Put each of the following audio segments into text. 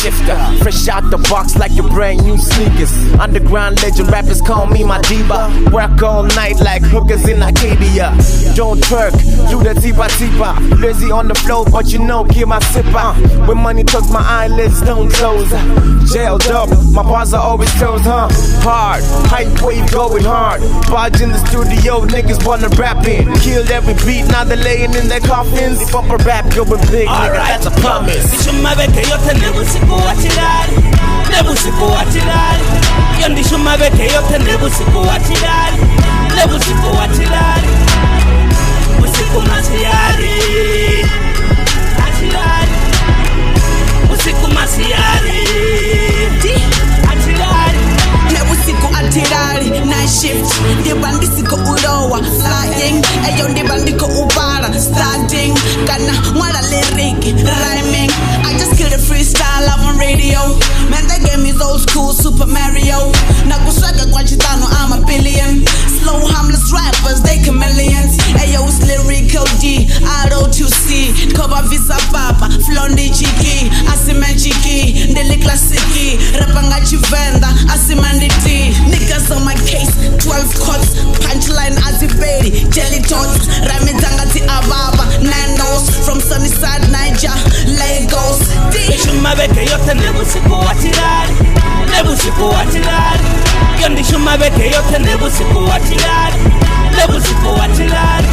shifter. Fresh out the box like your brand new sneakers. Underground legend rappers call me my diva. Work all night like hookers in Arcadia. Don't twerk, do the tipa. Lazy on the floor, but you know, keep my sipper. When money talks, my eyelids don't close. Jailed up, my bars are always closed, huh? Hard, hype wave going hard. Barge in the studio, niggas wanna rap in. Killed every beat, now they're laying in their coffins. If up a rap, going big, nigga, that's a promise. Ndishumabeke yote nebusiku wachilali, nebusiku wachilali. Yo ndishumabeke yote nebusiku wachilali, nebusiku wachilali. Usiku masiyari, achilali. Usiku masiyari, achilali. Nebusiku atirali, night shift. Ndibandisiko ulowa, flying. Ayo ndibandiko ubara, starting. Kana mwala lyric, rhyming. I just killed a freestyle, I'm on radio. Man, that game is old school, Super Mario. Nakuswaga kwa chitano, I'm a billion. Slow, harmless rappers, they chameleons. Ayo, it's lyrical D, R-O-2-C. Cover visa papa, flondi chiki. Asima chiki, ndeli klasiki. Rapanga chivenda, asima nditi. Niggas on my case, 12 cuts. Punchline aziberi, jelly tots. Ramitangati ababa, Nandos. From Sunnyside, Niger, Lagos. Ndishumabeke yote nebusiku wachilali, nebusiku wachilali. Yo ndishumabeke yote nebusiku wachilali, nebusiku wachilali.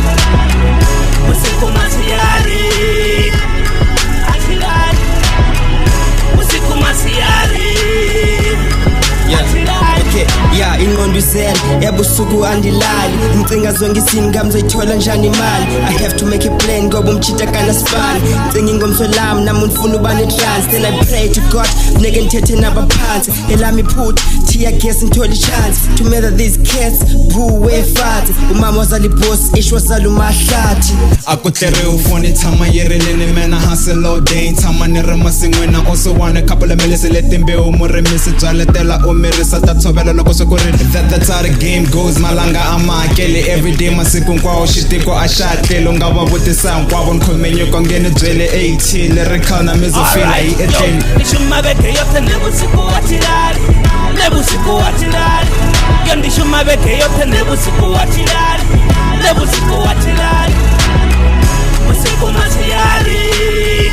Usiku masiyari, achilali. Usiku masiyari, achilali. Yeah, ingqondo izela ebusuku andilali. Ngcinga zonke isinga mzoyithola njani imali. I have to make a plan ngoba umchita kana span. Ngcinga ingomso lami nami ngifuna uba ne-trance. Then I pray to God nigga ngithethe nabaphansi. Elami iphutha tear gas ngithola i-chance to murder these cats. Boo wefathi umama wazali boss ish wazali umahlathi. Akutere ufone tama yerelene man, I hustle all day tama nere masingwena. Also want a couple of millions let them be umuremisa jaletela umirisa tathobela loko sokuri. That's how the game goes. Malanga amakele everyday masiku nkwawo shitiko ashatlelo ngaba butisa nkwabo nkhomenyo kongene dzwele 18 lyrical na mizofina yi eteni. Ndishumabeke yote nebusiku wachilali, nebusiku wachilali. Yo ndishumabeke yote nebusiku wachilali, nebusiku wachilali. Usiku masiyari.